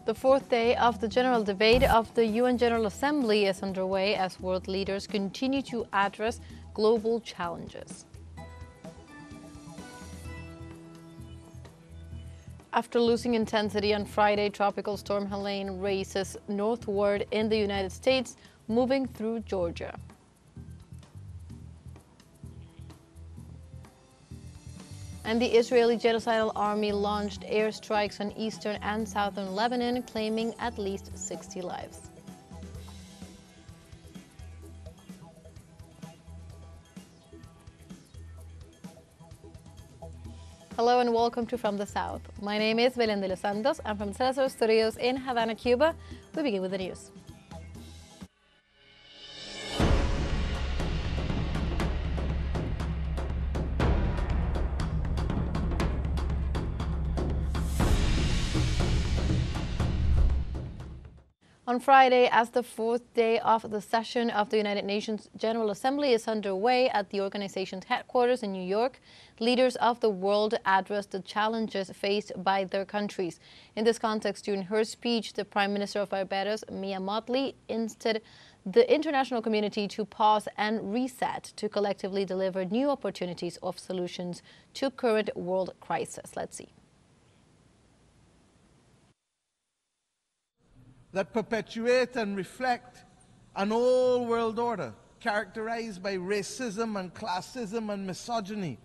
The fourth day of the general debate of the UN General Assembly is underway as world leaders continue to address global challenges. After losing intensity on Friday, Tropical Storm Helene races northward in the United States, moving through Georgia. And the Israeli genocidal army launched airstrikes on eastern and southern Lebanon, claiming at least 60 lives. Hello and welcome to From the South. My name is Belén de los Santos. I'm from teleSUR Studios in Havana, Cuba. We begin with the news. On Friday, as the fourth day of the session of the United Nations General Assembly is underway at the organization's headquarters in New York, leaders of the world addressed the challenges faced by their countries. In this context, during her speech, the Prime Minister of Barbados, Mia Mottley, insted the international community to pause and reset to collectively deliver new opportunities of solutions to current world crisis. Let's see. That perpetuate and reflect an old world order characterized by racism and classism and misogyny,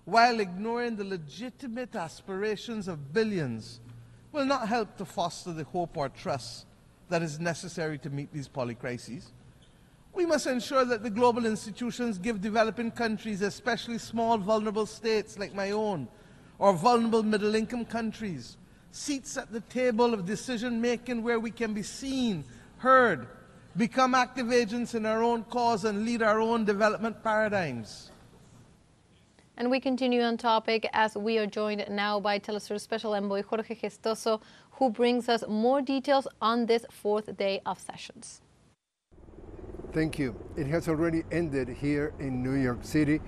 while ignoring the legitimate aspirations of billions, will not help to foster the hope or trust that is necessary to meet these polycrises. We must ensure that the global institutions give developing countries, especially small vulnerable states like my own, or vulnerable middle-income countries, seats at the table of decision-making where we can be seen, heard, become active agents in our own cause and lead our own development paradigms. And we continue on topic as we are joined now by teleSUR Special Envoy Jorge Gestoso, who brings us more details on this fourth day of sessions. Thank you. It has already ended here in New York City,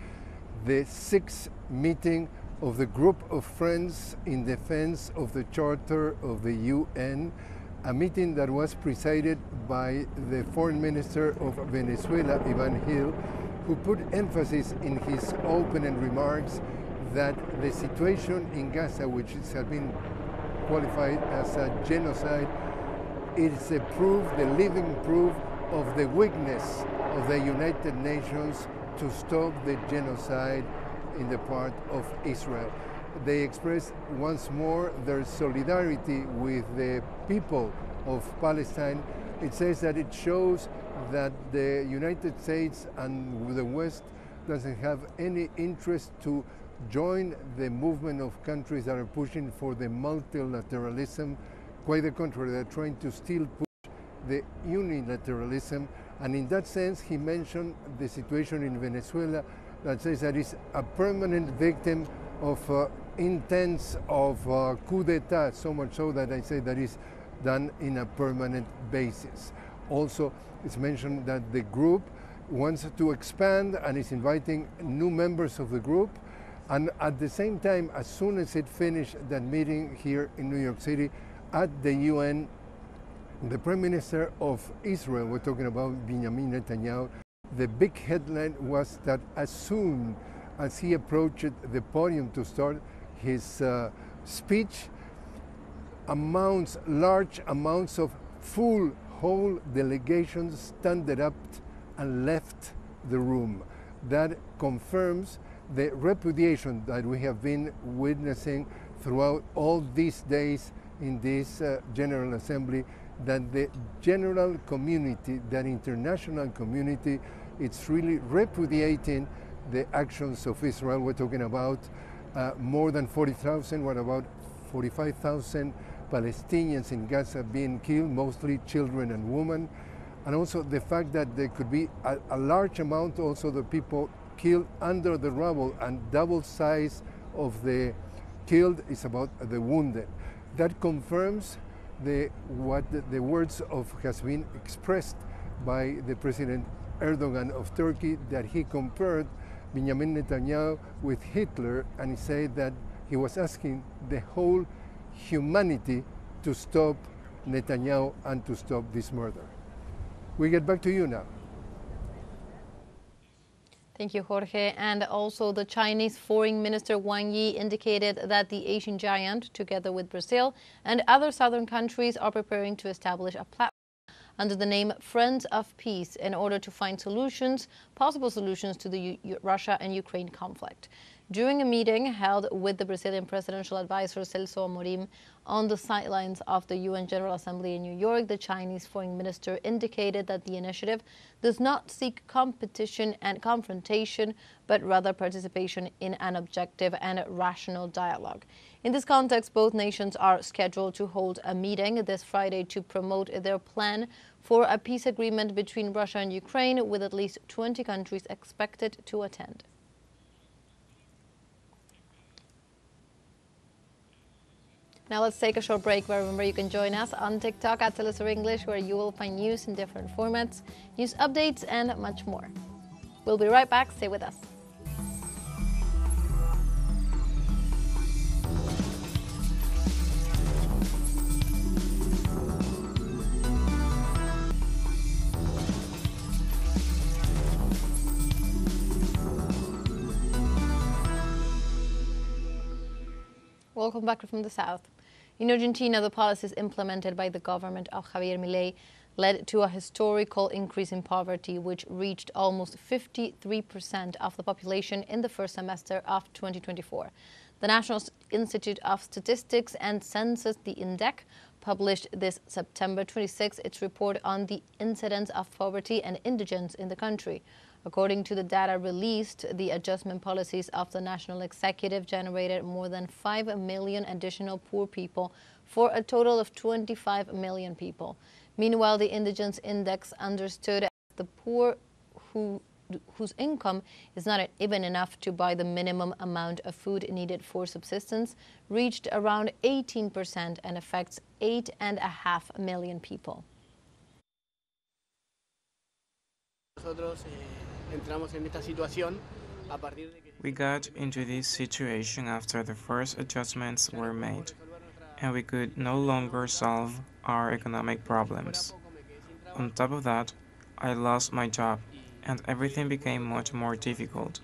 the sixth meeting of the Group of Friends in Defense of the Charter of the UN, a meeting that was presided by the Foreign Minister of Venezuela, Iván Gil, who put emphasis in his opening remarks that the situation in Gaza, which has been qualified as a genocide, is a proof, the living proof of the weakness of the United Nations to stop the genocide in the part of Israel. They express once more their solidarity with the people of Palestine. It says that it shows that the United States and the West doesn't have any interest to join the movement of countries that are pushing for the multilateralism. Quite the contrary, they're trying to still push the unilateralism. And in that sense, he mentioned the situation in Venezuela that says that it's a permanent victim of intents of coup d'etat, so much so that I say that is done in a permanent basis. Also, it's mentioned that the group wants to expand and is inviting new members of the group. And at the same time, as soon as it finished that meeting here in New York City at the UN, the Prime Minister of Israel, we're talking about Benjamin Netanyahu, the big headline was that as soon as he approached the podium to start his speech, large amounts of whole delegations stood up and left the room. That confirms the repudiation that we have been witnessing throughout all these days in this General Assembly, that the general community, that international community, it's really repudiating the actions of Israel. We're talking about more than 40,000, what about 45,000 Palestinians in Gaza being killed, mostly children and women. And also the fact that there could be a large amount also the people killed under the rubble, and double size of the killed is about the wounded. That confirms what the words of has been expressed by the President Erdogan of Turkey, that he compared Benjamin Netanyahu with Hitler, and he said that he was asking the whole humanity to stop Netanyahu and to stop this murder. We get back to you now. Thank you, Jorge. And also the Chinese Foreign Minister Wang Yi indicated that the Asian giant, together with Brazil and other southern countries, are preparing to establish a platform under the name Friends of Peace in order to find possible solutions to the Russia and Ukraine conflict. During a meeting held with the Brazilian presidential advisor Celso Amorim on the sidelines of the UN General Assembly in New York, the Chinese foreign minister indicated that the initiative does not seek competition and confrontation, but rather participation in an objective and rational dialogue. In this context, both nations are scheduled to hold a meeting this Friday to promote their plan for a peace agreement between Russia and Ukraine, with at least 20 countries expected to attend. Now let's take a short break, but remember you can join us on TikTok at teleSUR English, where you will find news in different formats, news updates, and much more. We'll be right back. Stay with us. Welcome back from the South. In Argentina, the policies implemented by the government of Javier Milei led to a historical increase in poverty, which reached almost 53% of the population in the first semester of 2024. The National Institute of Statistics and Census, the INDEC, published this September 26 its report on the incidence of poverty and indigence in the country. According to the data released, the adjustment policies of the National Executive generated more than 5 million additional poor people for a total of 25 million people. Meanwhile, the Indigence Index, understood as the poor whose income is not even enough to buy the minimum amount of food needed for subsistence, reached around 18% and affects 8.5 million people. We got into this situation after the first adjustments were made, and we could no longer solve our economic problems. On top of that, I lost my job, and everything became much more difficult.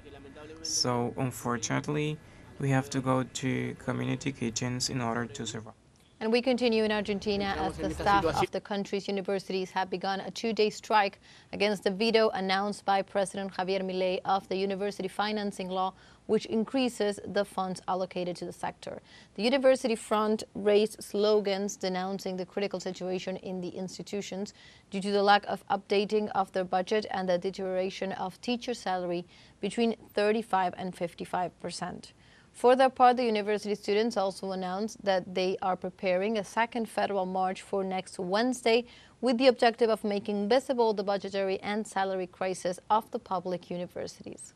So, unfortunately, we have to go to community kitchens in order to survive. And we continue in Argentina as the staff of the country's universities have begun a 2-day strike against the veto announced by President Javier Milei of the university financing law, which increases the funds allocated to the sector. The university front raised slogans denouncing the critical situation in the institutions due to the lack of updating of their budget and the deterioration of teacher salary between 35 and 55%. For their part, the university students also announced that they are preparing a second federal march for next Wednesday with the objective of making visible the budgetary and salary crisis of the public universities.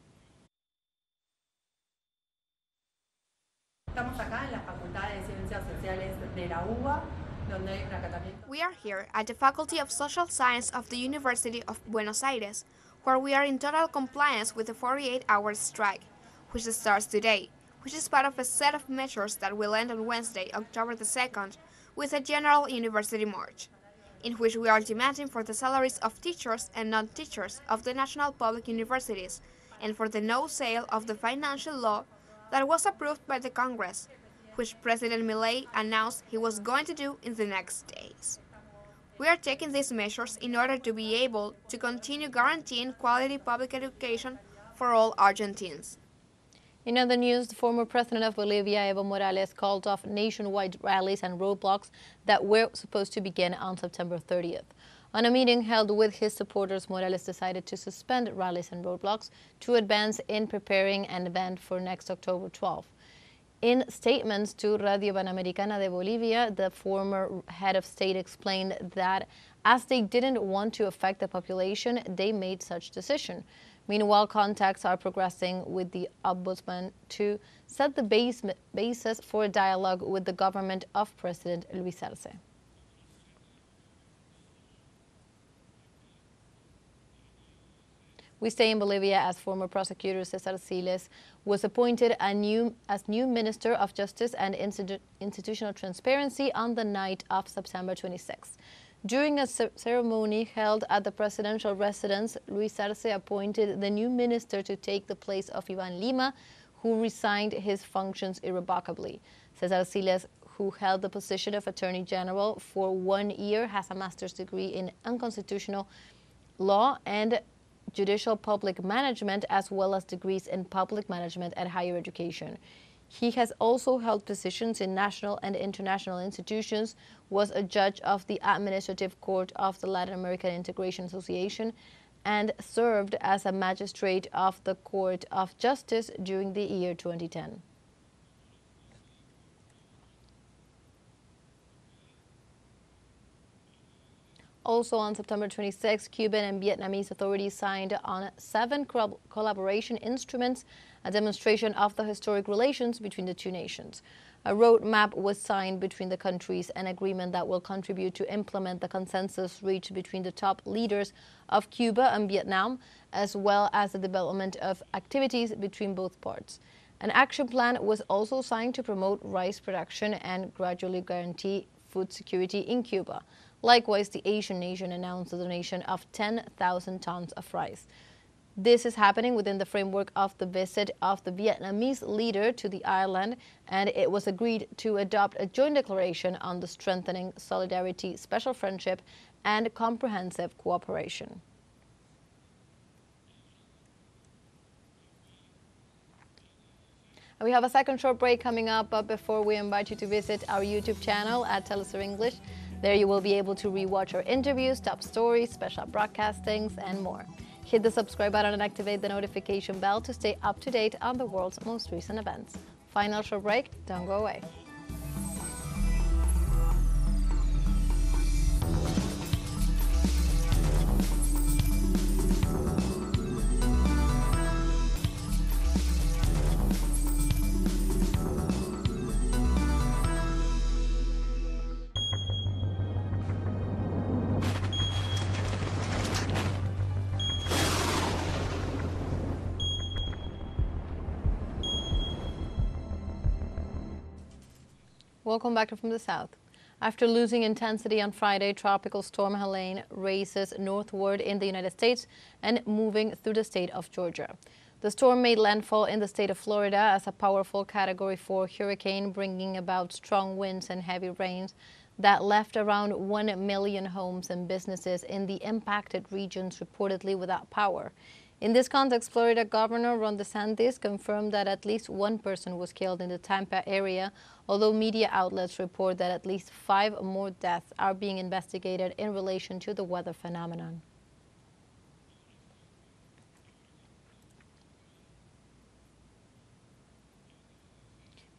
We are here at the Faculty of Social Science of the University of Buenos Aires, where we are in total compliance with the 48-hour strike, which starts today, which is part of a set of measures that will end on Wednesday, October the 2nd, with a general university march, in which we are demanding for the salaries of teachers and non-teachers of the national public universities, and for the no sale of the financial law that was approved by the Congress, which President Milei announced he was going to do in the next days. We are taking these measures in order to be able to continue guaranteeing quality public education for all Argentines. In other news, the former president of Bolivia, Evo Morales, called off nationwide rallies and roadblocks that were supposed to begin on September 30th. On a meeting held with his supporters, Morales decided to suspend rallies and roadblocks to advance in preparing an event for next October 12th. In statements to Radio Panamericana de Bolivia, the former head of state explained that as they didn't want to affect the population, they made such decision. Meanwhile, contacts are progressing with the ombudsman to set the basis for a dialogue with the government of President Luis Arce. We stay in Bolivia as former prosecutor Cesar Siles was appointed as new Minister of Justice and Institutional Transparency on the night of September 26. During a ceremony held at the presidential residence, Luis Arce appointed the new minister to take the place of Ivan Lima, who resigned his functions irrevocably. Cesar Siles, who held the position of Attorney General for 1 year, has a master's degree in unconstitutional law and judicial public management, as well as degrees in public management and higher education. He has also held positions in national and international institutions, was a judge of the Administrative Court of the Latin American Integration Association, and served as a magistrate of the Court of Justice during the year 2010. Also on September 26, Cuban and Vietnamese authorities signed on 7 collaboration instruments, a demonstration of the historic relations between the two nations. A roadmap was signed between the countries, an agreement that will contribute to implement the consensus reached between the top leaders of Cuba and Vietnam, as well as the development of activities between both parts. An action plan was also signed to promote rice production and gradually guarantee food security in Cuba. Likewise, the Asian nation announced the donation of 10,000 tons of rice. This is happening within the framework of the visit of the Vietnamese leader to the island, and it was agreed to adopt a joint declaration on the strengthening solidarity, special friendship, and comprehensive cooperation. We have a second short break coming up, but before we invite you to visit our YouTube channel at teleSUR English. There you will be able to rewatch our interviews, top stories, special broadcastings, and more. Hit the subscribe button and activate the notification bell to stay up to date on the world's most recent events. Final short break, don't go away. Welcome back from the south. After losing intensity on Friday, Tropical Storm Helene races northward in the United States and moving through the state of Georgia. The storm made landfall in the state of Florida as a powerful Category 4 hurricane, bringing about strong winds and heavy rains that left around 1 million homes and businesses in the impacted regions reportedly without power. In this context, Florida Governor Ron DeSantis confirmed that at least 1 person was killed in the Tampa area, although media outlets report that at least 5 more deaths are being investigated in relation to the weather phenomenon.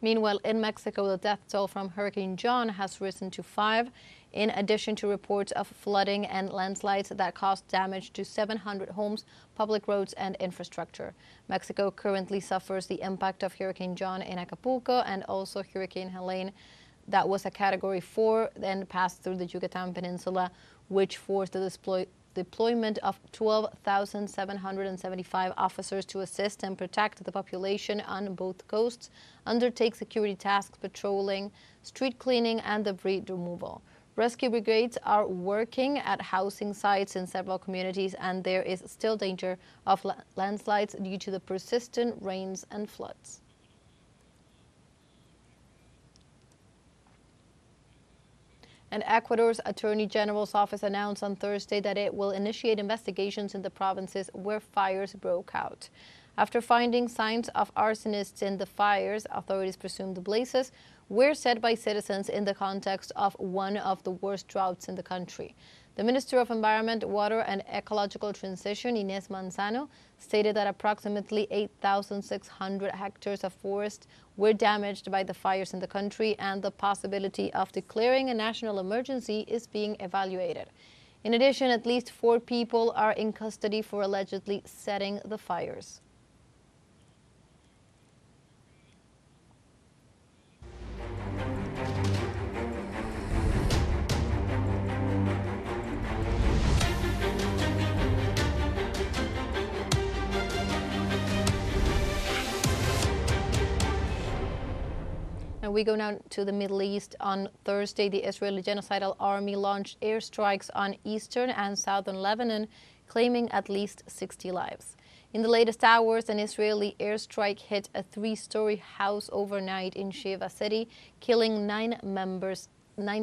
Meanwhile, in Mexico, the death toll from Hurricane John has risen to 5, in addition to reports of flooding and landslides that caused damage to 700 homes, public roads, and infrastructure. Mexico currently suffers the impact of Hurricane John in Acapulco and also Hurricane Helene, that was a Category 4, then passed through the Yucatan Peninsula, which forced the deployment of 12,775 officers to assist and protect the population on both coasts, undertake security tasks, patrolling, street cleaning, and debris removal. Rescue brigades are working at housing sites in several communities, and there is still danger of landslides due to the persistent rains and floods. And Ecuador's Attorney General's office announced on Thursday that it will initiate investigations in the provinces where fires broke out. After finding signs of arsonists in the fires, authorities presume the blazes were set by citizens in the context of one of the worst droughts in the country. The Minister of Environment, Water and Ecological Transition, Inés Manzano, stated that approximately 8,600 hectares of forest were damaged by the fires in the country, and the possibility of declaring a national emergency is being evaluated. In addition, at least 4 people are in custody for allegedly setting the fires. And we go now to the Middle East. On Thursday, the Israeli genocidal army launched airstrikes on eastern and southern Lebanon, claiming at least 60 lives. In the latest hours, an Israeli airstrike hit a 3-story house overnight in Sheva city, killing 9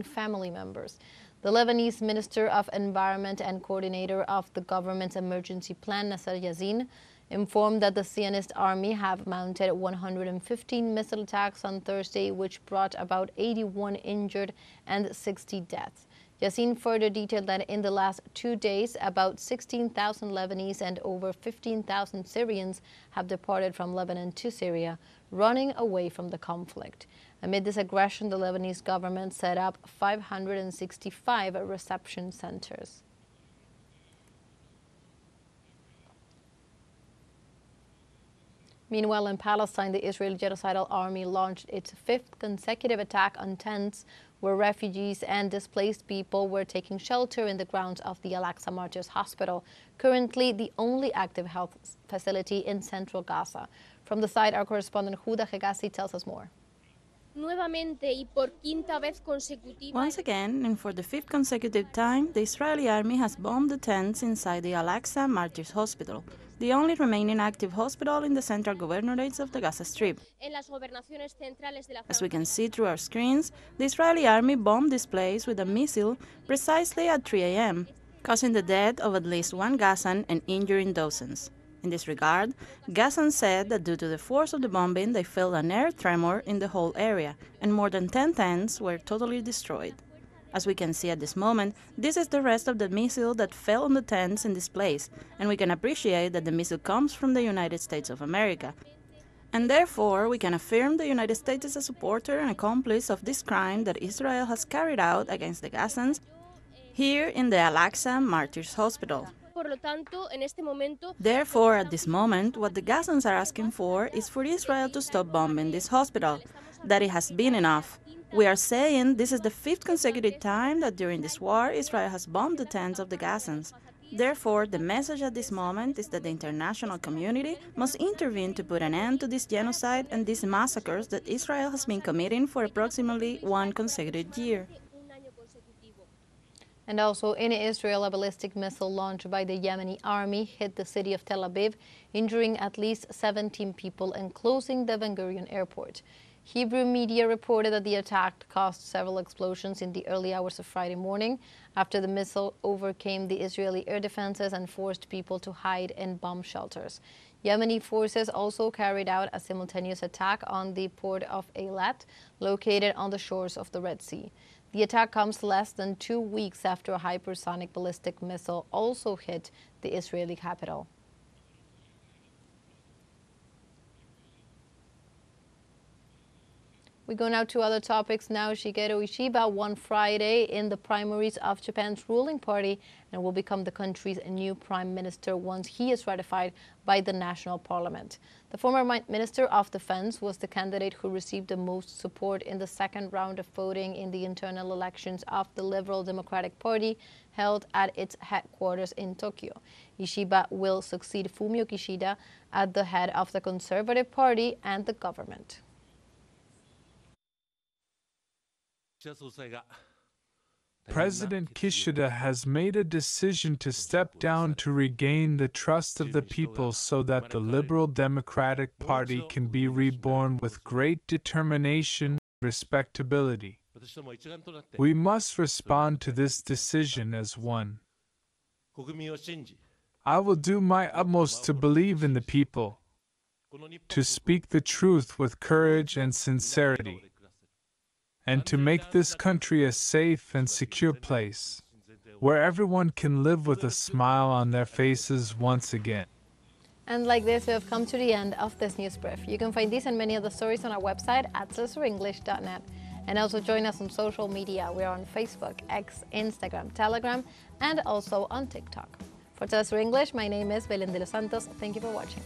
family members. The Lebanese Minister of Environment and coordinator of the government's emergency plan, Nasser Yazin, informed that the Zionist army have mounted 115 missile attacks on Thursday, which brought about 81 injured and 60 deaths. Yazin further detailed that in the last 2 days, about 16,000 Lebanese and over 15,000 Syrians have departed from Lebanon to Syria, running away from the conflict. Amid this aggression, the Lebanese government set up 565 reception centers. Meanwhile, in Palestine, the Israeli genocidal army launched its 5th consecutive attack on tents where refugees and displaced people were taking shelter in the grounds of the Al-Aqsa Martyrs Hospital, currently the only active health facility in central Gaza. From the site, our correspondent Huda Hegassi tells us more. Once again, and for the 5th consecutive time, the Israeli army has bombed the tents inside the Al-Aqsa Martyrs Hospital, the only remaining active hospital in the central governorates of the Gaza Strip. As we can see through our screens, the Israeli army bombed this place with a missile precisely at 3 a.m., causing the death of at least 1 Gazan and injuring dozens. In this regard, Gazans said that due to the force of the bombing, they felt an air tremor in the whole area, and more than 10 tents were totally destroyed. As we can see at this moment, this is the rest of the missile that fell on the tents in this place, and we can appreciate that the missile comes from the United States of America. And therefore, we can affirm the United States is a supporter and accomplice of this crime that Israel has carried out against the Gazans here in the Al-Aqsa Martyrs Hospital. Therefore, at this moment, what the Gazans are asking for is for Israel to stop bombing this hospital, that it has been enough. We are saying this is the 5th consecutive time that during this war, Israel has bombed the tents of the Gazans. Therefore, the message at this moment is that the international community must intervene to put an end to this genocide and these massacres that Israel has been committing for approximately 1 consecutive year. And also in Israel, a ballistic missile launched by the Yemeni army hit the city of Tel Aviv, injuring at least 17 people and closing the Ben Gurion airport. Hebrew media reported that the attack caused several explosions in the early hours of Friday morning after the missile overcame the Israeli air defenses and forced people to hide in bomb shelters. Yemeni forces also carried out a simultaneous attack on the port of Eilat, located on the shores of the Red Sea. The attack comes less than 2 weeks after a hypersonic ballistic missile also hit the Israeli capital. We go now to other topics now. Shigeru Ishiba won Friday in the primaries of Japan's ruling party and will become the country's new prime minister once he is ratified by the national parliament. The former Minister of Defense was the candidate who received the most support in the second round of voting in the internal elections of the Liberal Democratic Party held at its headquarters in Tokyo. Ishiba will succeed Fumio Kishida at the head of the Conservative Party and the government. President Kishida has made a decision to step down to regain the trust of the people so that the Liberal Democratic Party can be reborn with great determination and respectability. We must respond to this decision as one. I will do my utmost to believe in the people, to speak the truth with courage and sincerity, and to make this country a safe and secure place, where everyone can live with a smile on their faces once again. And like this, we have come to the end of this news brief. You can find these and many other stories on our website at telesurenglish.net. And also join us on social media. We are on Facebook, X, Instagram, Telegram, and also on TikTok. For TeleSUR English, my name is Belén de los Santos. Thank you for watching.